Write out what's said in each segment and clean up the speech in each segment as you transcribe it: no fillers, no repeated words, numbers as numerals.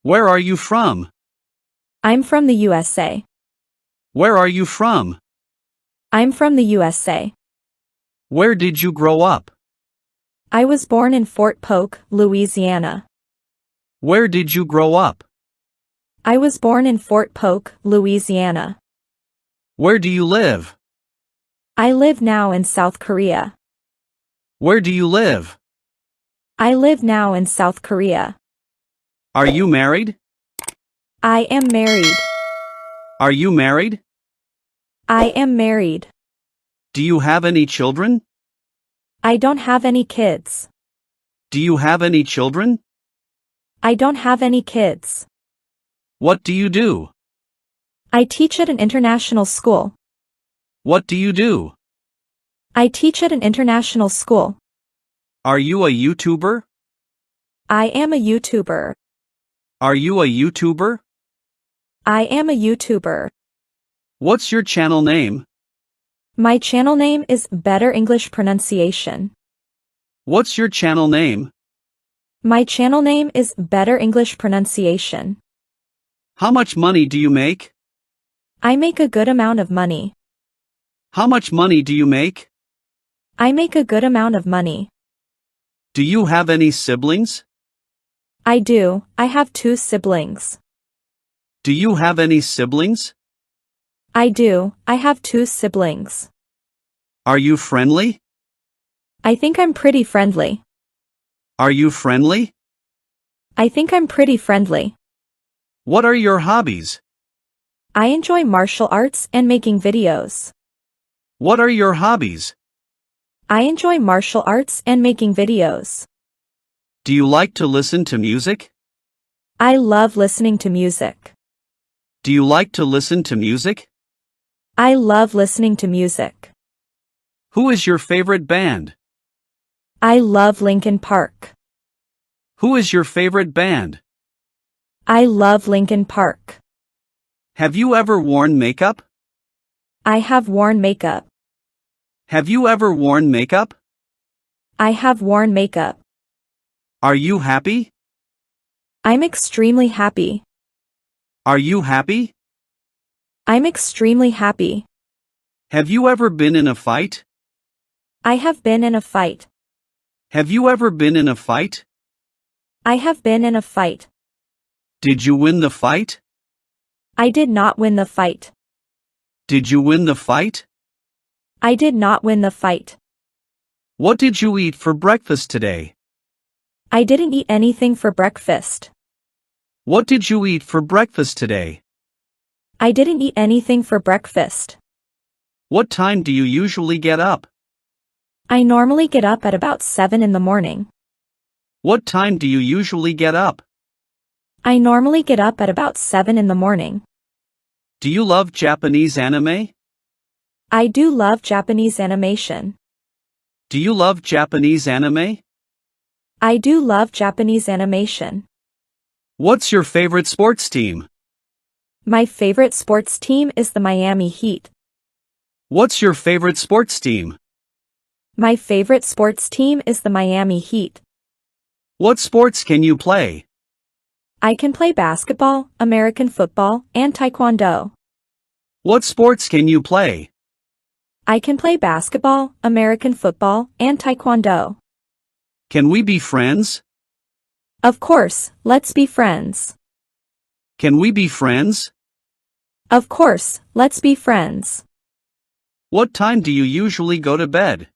Where are you from? I'm from the USA. Where are you from? I'm from the USA. Where did you grow up? I was born in Fort Polk, Louisiana. Where did you grow up? I was born in Fort Polk, Louisiana. Where do you live? I live now in South Korea. Where do you live? I live now in South Korea. Are you married? I am married. Are you married? I am married. Do you have any children? I don't have any kids. Do you have any children? I don't have any kids. What do you do? I teach at an international school. What do you do? I teach at an international school. Are you a YouTuber? I am a YouTuber. Are you a YouTuber? I am a YouTuber. What's your channel name? My channel name is Better English Pronunciation. What's your channel name? My channel name is Better English Pronunciation. How much money do you make? I make a good amount of money. How much money do you make? I make a good amount of money. Do you have any siblings? I do. I have 2 siblings. Do you have any siblings? I do. I have 2 siblings. Are you friendly? I think I'm pretty friendly. Are you friendly? I think I'm pretty friendly. What are your hobbies? I enjoy martial arts and making videos. What are your hobbies? I enjoy martial arts and making videos. Do you like to listen to music? I love listening to music. Do you like to listen to music? I love listening to music. Who is your favorite band? I love Linkin Park. Who is your favorite band? I love Linkin Park. Have you ever worn makeup? I have worn makeup. Have you ever worn makeup? I have worn makeup. Are you happy? I'm extremely happy. Are you happy? I'm extremely happy. Have you ever been in a fight? I have been in a fight. Have you ever been in a fight? I have been in a fight. Did you win the fight? I did not win the fight. Did you win the fight? I did not win the fight. What did you eat for breakfast today? I didn't eat anything for breakfast. What did you eat for breakfast today? I didn't eat anything for breakfast. What time do you usually get up? I normally get up at about 7 in the morning. What time do you usually get up? I normally get up at about 7 in the morning. Do you love Japanese anime? I do love Japanese animation. Do you love Japanese anime? I do love Japanese animation. What's your favorite sports team? My favorite sports team is the Miami Heat. What's your favorite sports team? My favorite sports team is the Miami Heat. What sports can you play? I can play basketball, American football, and taekwondo. What sports can you play? I can play basketball, American football, and taekwondo. Can we be friends? Of course, let's be friends. Can we be friends? Of course, let's be friends. What time do you usually go to bed?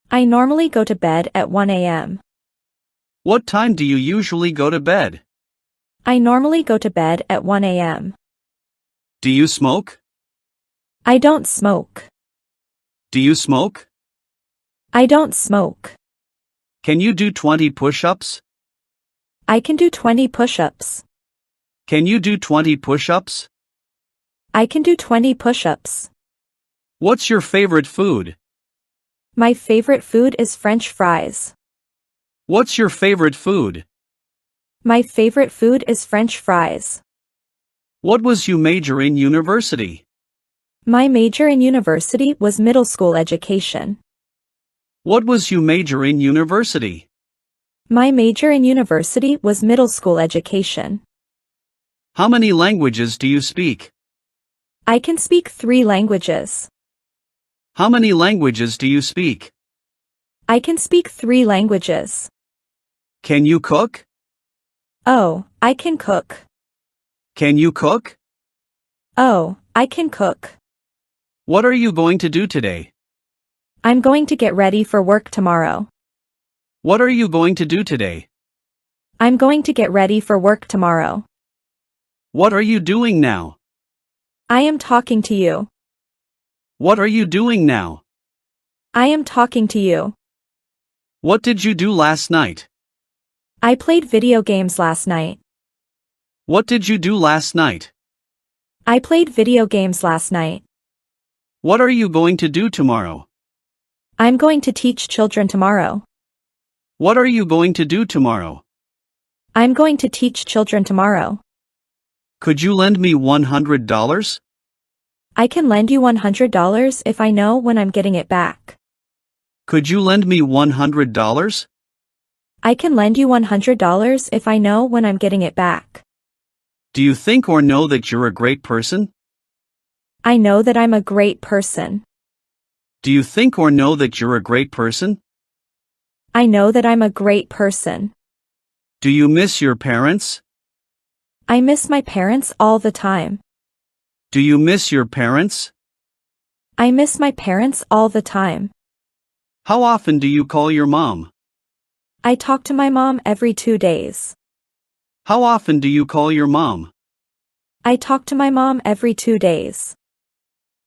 I normally go to bed at 1 a.m. What time do you usually go to bed? I normally go to bed at 1 a.m. Do you smoke? I don't smoke. Do you smoke? I don't smoke. Can you do 20 push-ups? I can do 20 push-ups. Can you do 20 push-ups? I can do 20 push-ups. What's your favorite food? My favorite food is French fries. What's your favorite food? My favorite food is French fries. What was you major in university? My major in university was middle school education. What was you major in university? My major in university was middle school education. How many languages do you speak? I can speak 3 languages. How many languages do you speak? I can speak 3 languages. Can you cook? Oh, I can cook. Can you cook? Oh, I can cook. What are you going to do today? I'm going to get ready for work tomorrow. What are you going to do today? I'm going to get ready for work tomorrow. What are you doing now? I am talking to you. What are you doing now? I am talking to you. What did you do last night? I played video games last night. What did you do last night? I played video games last night. What are you going to do tomorrow? I'm going to teach children tomorrow. What are you going to do tomorrow? I'm going to teach children tomorrow. Could you lend me $100? I can lend you $100 if I know when I'm getting it back. Could you lend me $100? I can lend you $100 if I know when I'm getting it back. Do you think or know that you're a great person? I know that I'm a great person. Do you think or know that you're a great person? I know that I'm a great person. Do you miss your parents? I miss my parents all the time. Do you miss your parents? I miss my parents all the time. How often do you call your mom? I talk to my mom every 2 days. How often do you call your mom? I talk to my mom every 2 days.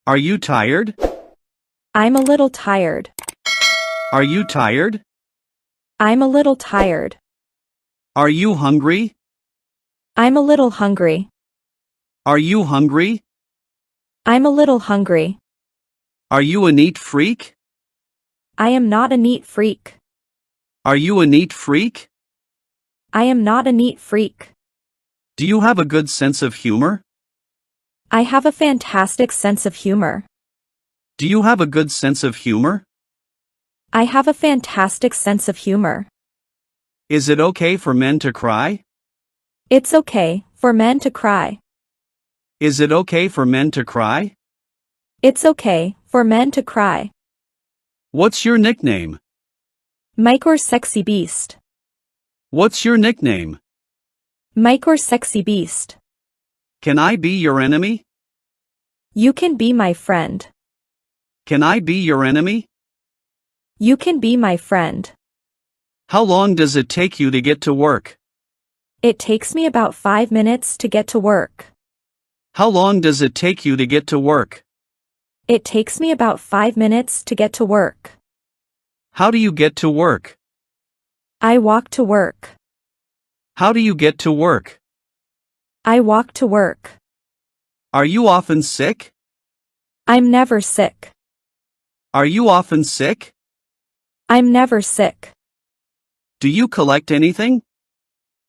Are you tired? I'm a little tired. Are you tired? I'm a little tired. Are you hungry? I'm a little hungry. Are you hungry? I'm a little hungry. Are you a neat freak? I am not a neat freak. Are you a neat freak? I am not a neat freak. Do you have a good sense of humor? I have a fantastic sense of humor. Do you have a good sense of humor? I have a fantastic sense of humor. Is it okay for men to cry? It's okay for men to cry. Is it okay for men to cry? It's okay for men to cry. What's your nickname? Mike or Sexy Beast. What's your nickname? Mike or Sexy Beast. Can I be your enemy? You can be my friend. Can I be your enemy? You can be my friend. How long does it take you to get to work? It takes me about 5 minutes to get to work. How long does it take you to get to work? It takes me about 5 minutes to get to work. How do you get to work? I walk to work. How do you get to work? I walk to work. Are you often sick? I'm never sick. Are you often sick? I'm never sick. Do you collect anything?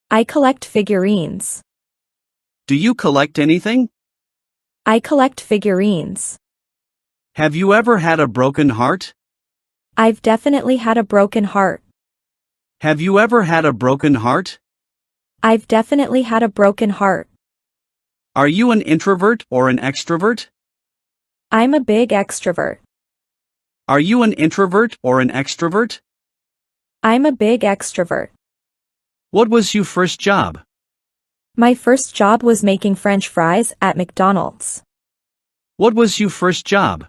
I collect figurines. Do you collect anything? I collect figurines. Have you ever had a broken heart? I've definitely had a broken heart. Have you ever had a broken heart? I've definitely had a broken heart. Are you an introvert or an extrovert? I'm a big extrovert. Are you an introvert or an extrovert? I'm a big extrovert. What was your first job? My first job was making French fries at McDonald's. What was your first job?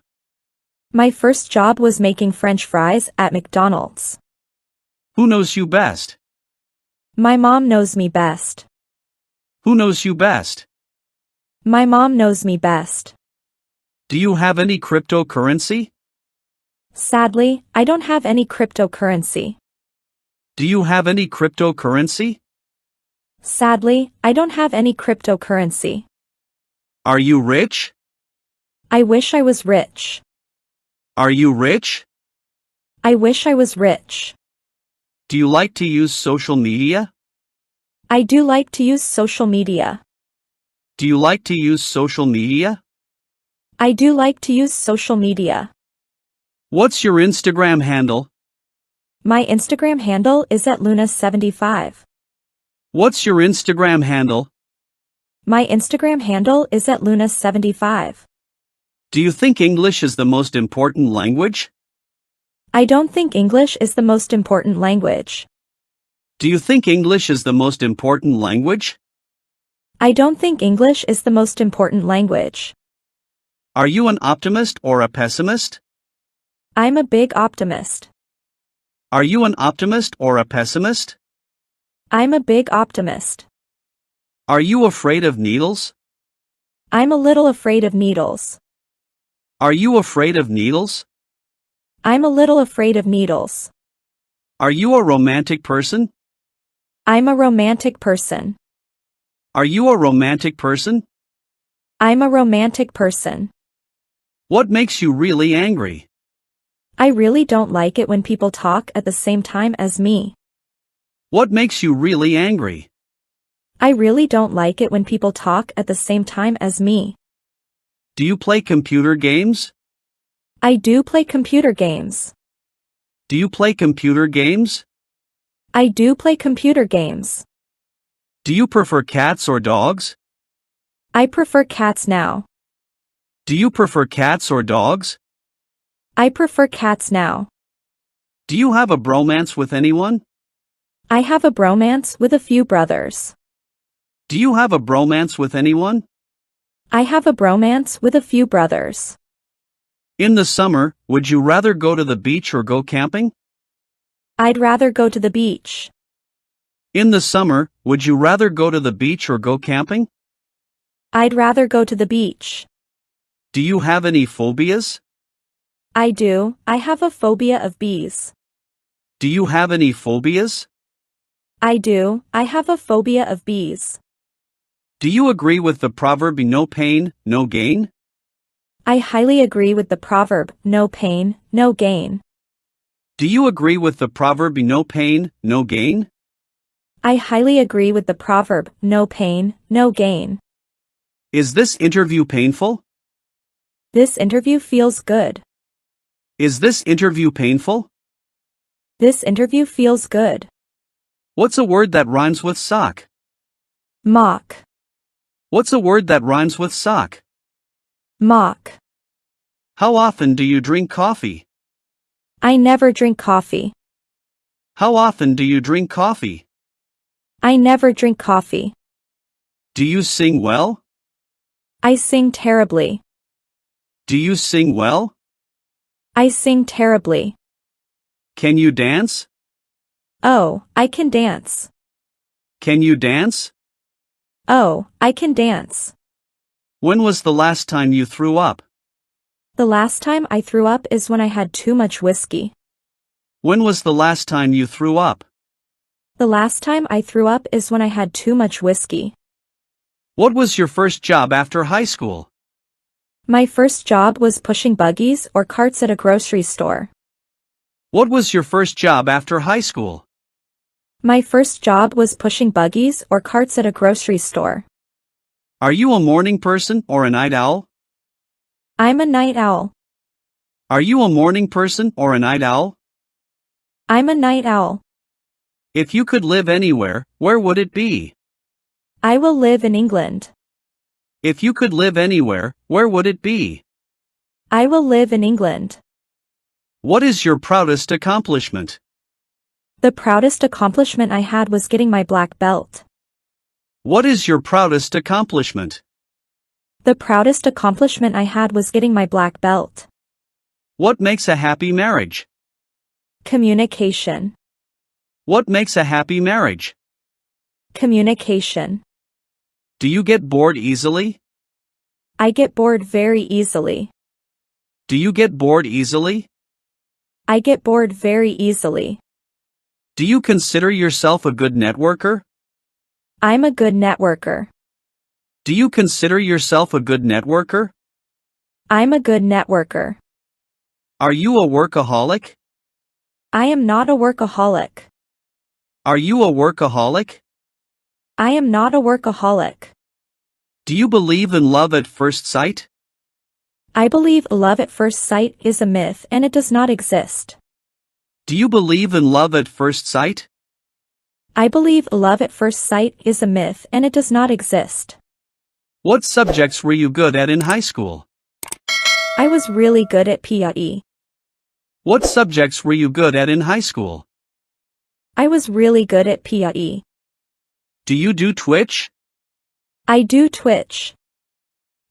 My first job was making French fries at McDonald's. Who knows you best? My mom knows me best. Who knows you best? My mom knows me best. Do you have any cryptocurrency? Sadly, I don't have any cryptocurrency. Do you have any cryptocurrency? Sadly, I don't have any cryptocurrency. Are you rich? I wish I was rich. Are you rich? I wish I was rich. Do you like to use social media? I do like to use social media. Do you like to use social media? I do like to use social media. What's your Instagram handle? My Instagram handle is @Luna75. What's your Instagram handle? My Instagram handle is at Luna75. Do you think English is the most important language? I don't think English is the most important language. Do you think English is the most important language? I don't think English is the most important language. Are you an optimist or a pessimist? I'm a big optimist. Are you an optimist or a pessimist? I'm a big optimist. Are you afraid of needles? I'm a little afraid of needles. Are you afraid of needles? I'm a little afraid of needles. Are you a romantic person? I'm a romantic person. Are you a romantic person? I'm a romantic person. What makes you really angry? I really don't like it when people talk at the same time as me. What makes you really angry? I really don't like it when people talk at the same time as me. Do you play computer games? I do play computer games. Do you play computer games? I do play computer games. Do you prefer cats or dogs? I prefer cats now. Do you prefer cats or dogs? I prefer cats now. Do you have a bromance with anyone? I have a bromance with a few brothers. Do you have a bromance with anyone? I have a bromance with a few brothers. In the summer, would you rather go to the beach or go camping? I'd rather go to the beach. In the summer, would you rather go to the beach or go camping? I'd rather go to the beach. Do you have any phobias? I do. I have a phobia of bees. Do you have any phobias? I do. I have a phobia of bees. Do you agree with the proverb no pain, no gain? I highly agree with the proverb, no pain, no gain. Do you agree with the proverb no pain, no gain? I highly agree with the proverb, no pain, no gain. Is this interview painful? This interview feels good. Is this interview painful? This interview feels good. What's a word that rhymes with sock? Mock. What's a word that rhymes with sock? Mock. How often do you drink coffee? I never drink coffee. How often do you drink coffee? I never drink coffee. Do you sing well? I sing terribly. Do you sing well? I sing terribly. Can you dance? Oh, I can dance. Can you dance? Oh, I can dance. When was the last time you threw up? The last time I threw up is when I had too much whiskey. When was the last time you threw up? The last time I threw up is when I had too much whiskey. What was your first job after high school? My first job was pushing buggies or carts at a grocery store. What was your first job after high school? My first job was pushing buggies or carts at a grocery store. Are you a morning person or a night owl? I'm a night owl. Are you a morning person or a night owl? I'm a night owl. If you could live anywhere, where would it be? I will live in England. If you could live anywhere, where would it be? I will live in England. What is your proudest accomplishment? The proudest accomplishment I had was getting my black belt. What is your proudest accomplishment? The proudest accomplishment I had was getting my black belt. What makes a happy marriage? Communication. What makes a happy marriage? Communication. Do you get bored easily? I get bored very easily. Do you get bored easily? I get bored very easily. Do you consider yourself a good networker? I'm a good networker. Do you consider yourself a good networker? I'm a good networker. Are you a workaholic? I am not a workaholic. Are you a workaholic? I am not a workaholic. Do you believe in love at first sight? I believe love at first sight is a myth and it does not exist. Do you believe in love at first sight? I believe love at first sight is a myth and it does not exist. What subjects were you good at in high school? I was really good at PE. What subjects were you good at in high school? I was really good at PE. Do you do Twitch? I do Twitch.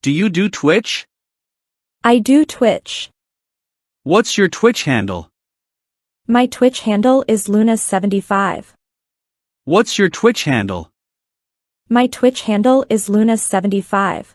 Do you do Twitch? I do Twitch. What's your Twitch handle? My Twitch handle is Luna75. What's your Twitch handle? My Twitch handle is Luna75.